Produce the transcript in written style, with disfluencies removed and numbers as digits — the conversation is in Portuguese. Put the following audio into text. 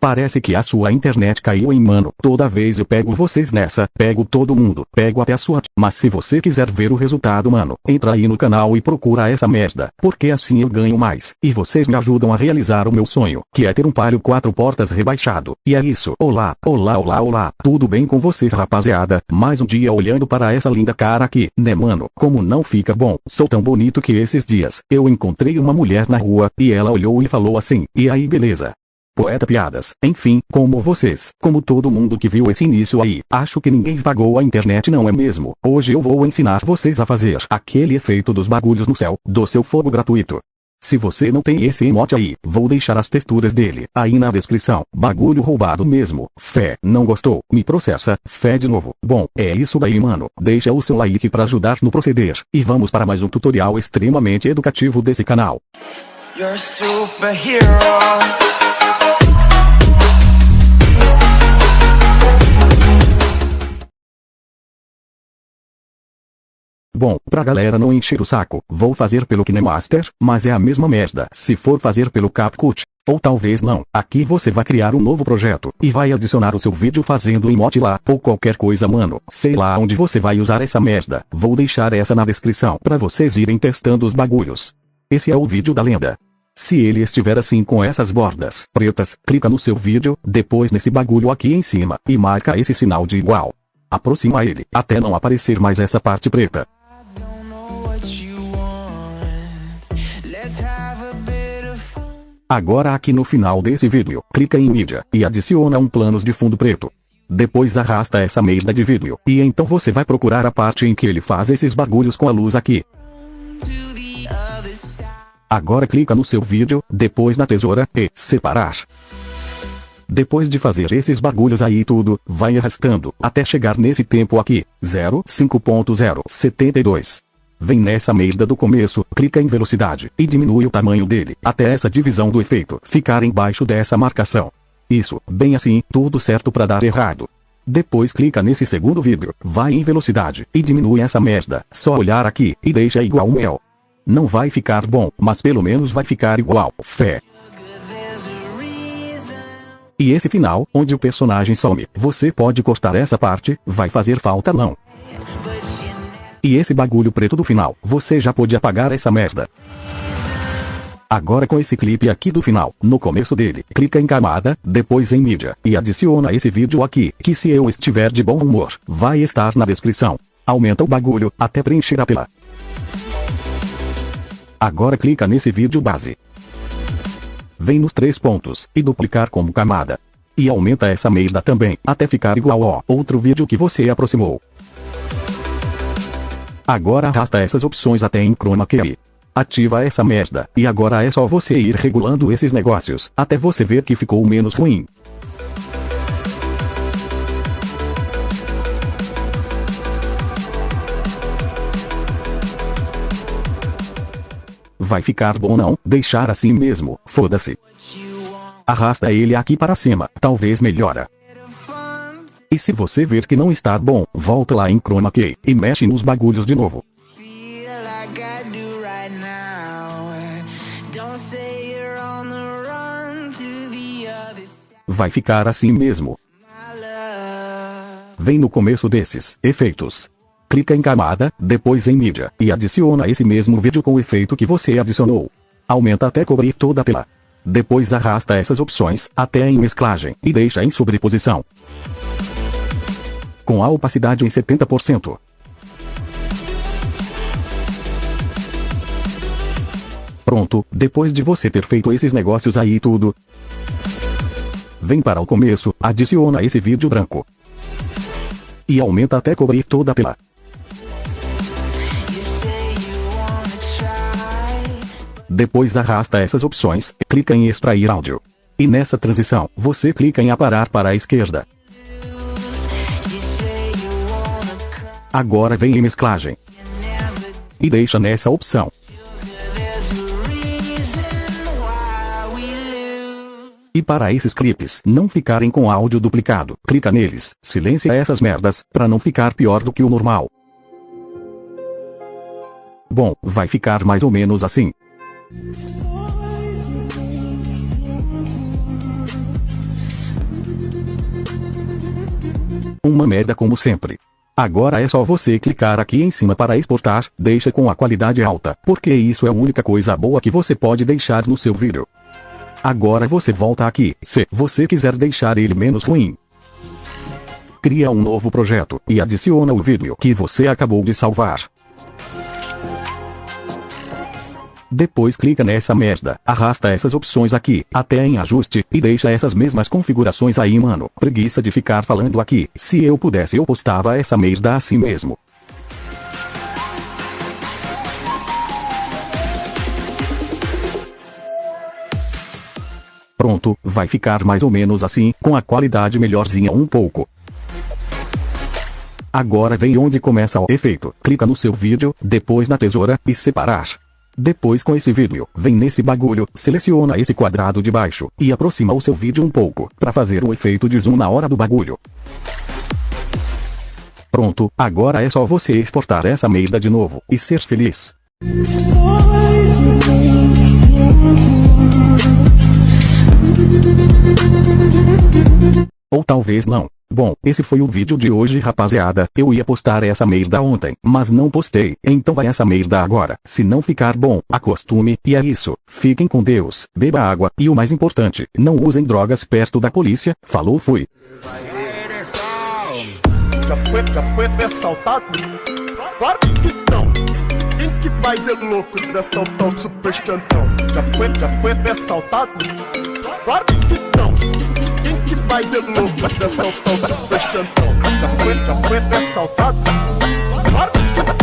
Parece que a sua internet caiu, hein, mano. Toda vez eu pego vocês nessa, pego todo mundo, pego até a sua Mas se você quiser ver o resultado, mano, entra aí no canal e procura essa merda, porque assim eu ganho mais, e vocês me ajudam a realizar o meu sonho, que é ter um Palio 4 portas rebaixado. E é isso. Olá, olá, olá, olá, tudo bem com vocês, rapaziada? Mais um dia olhando para essa linda cara aqui, né, mano? Como não fica bom? Sou tão bonito que esses dias, eu encontrei uma mulher na rua, e ela olhou e falou assim, e aí, beleza? Poeta piadas, enfim, como vocês, como todo mundo que viu esse início aí, acho que ninguém pagou a internet, não é mesmo? Hoje eu vou ensinar vocês a fazer aquele efeito dos bagulhos no céu, do seu fogo gratuito. Se você não tem esse emote aí, vou deixar as texturas dele aí na descrição. Bagulho roubado mesmo. Fé, não gostou? Me processa, fé de novo. Bom, é isso daí, mano. Deixa o seu like para ajudar no proceder. E vamos para mais um tutorial extremamente educativo desse canal. You're a superhero. Bom, pra galera não encher o saco, vou fazer pelo KineMaster, mas é a mesma merda se for fazer pelo CapCut. Ou talvez não, aqui você vai criar um novo projeto, e vai adicionar o seu vídeo fazendo emote lá, ou qualquer coisa, mano. Sei lá onde você vai usar essa merda, vou deixar essa na descrição pra vocês irem testando os bagulhos. Esse é o vídeo da lenda. Se ele estiver assim com essas bordas pretas, clica no seu vídeo, depois nesse bagulho aqui em cima, e marca esse sinal de igual. Aproxima ele, até não aparecer mais essa parte preta. Agora aqui no final desse vídeo, clica em mídia, e adiciona um planos de fundo preto. Depois arrasta essa merda de vídeo, e então você vai procurar a parte em que ele faz esses bagulhos com a luz aqui. Agora clica no seu vídeo, depois na tesoura, e separar. Depois de fazer esses bagulhos aí tudo, vai arrastando, até chegar nesse tempo aqui, 05.072. Vem nessa merda do começo, clica em velocidade, e diminui o tamanho dele, até essa divisão do efeito ficar embaixo dessa marcação. Isso, bem assim, tudo certo pra dar errado. Depois clica nesse segundo vídeo, vai em velocidade, e diminui essa merda, só olhar aqui, e deixa igual mel. Não vai ficar bom, mas pelo menos vai ficar igual, fé. E esse final, onde o personagem some, você pode cortar essa parte, vai fazer falta não. E esse bagulho preto do final, você já pode apagar essa merda. Agora com esse clipe aqui do final, no começo dele, clica em camada, depois em mídia, e adiciona esse vídeo aqui, que se eu estiver de bom humor, vai estar na descrição. Aumenta o bagulho, até preencher a tela. Agora clica nesse vídeo base. Vem nos 3 pontos, e duplicar como camada. E aumenta essa merda também, até ficar igual ao outro vídeo que você aproximou. Agora arrasta essas opções até em Chroma Key. Ativa essa merda, e agora é só você ir regulando esses negócios, até você ver que ficou menos ruim. Vai ficar bom não? Deixar assim mesmo, foda-se. Arrasta ele aqui para cima, talvez melhora. E se você ver que não está bom, volta lá em Chroma Key, e mexe nos bagulhos de novo. Vai ficar assim mesmo. Vem no começo desses efeitos. Clica em camada, depois em mídia, e adiciona esse mesmo vídeo com o efeito que você adicionou. Aumenta até cobrir toda a tela. Depois arrasta essas opções, até em mesclagem, e deixa em sobreposição. Com a opacidade em 70%. Pronto, depois de você ter feito esses negócios aí tudo, vem para o começo, adiciona esse vídeo branco. E aumenta até cobrir toda a tela. Depois arrasta essas opções, clica em extrair áudio. E nessa transição, você clica em aparar para a esquerda. Agora vem em mesclagem. E deixa nessa opção. E para esses clipes não ficarem com áudio duplicado, clica neles, silencia essas merdas, pra não ficar pior do que o normal. Bom, vai ficar mais ou menos assim. Uma merda como sempre. Agora é só você clicar aqui em cima para exportar, deixa com a qualidade alta, porque isso é a única coisa boa que você pode deixar no seu vídeo. Agora você volta aqui, se você quiser deixar ele menos ruim. Cria um novo projeto, e adiciona o vídeo que você acabou de salvar. Depois clica nessa merda, arrasta essas opções aqui, até em ajuste, e deixa essas mesmas configurações aí mano, preguiça de ficar falando aqui, se eu pudesse eu postava essa merda assim mesmo. Pronto, vai ficar mais ou menos assim, com a qualidade melhorzinha um pouco. Agora vem onde começa o efeito, clica no seu vídeo, depois na tesoura, e separar. Depois com esse vídeo, vem nesse bagulho, seleciona esse quadrado de baixo, e aproxima o seu vídeo um pouco, para fazer o efeito de zoom na hora do bagulho. Pronto, agora é só você exportar essa merda de novo, e ser feliz. Ou talvez não. Bom, esse foi o vídeo de hoje rapaziada, eu ia postar essa merda ontem, mas não postei, então vai essa merda agora, se não ficar bom, acostume, e é isso, fiquem com Deus, beba água, e o mais importante, não usem drogas perto da polícia, falou fui. Já foi assaltado? Claro que não! Quem que faz é louco desse tão super chantão? Já foi assaltado? Claro que não! Quem que faz é louco desse tão super chantão? Já foi assaltado?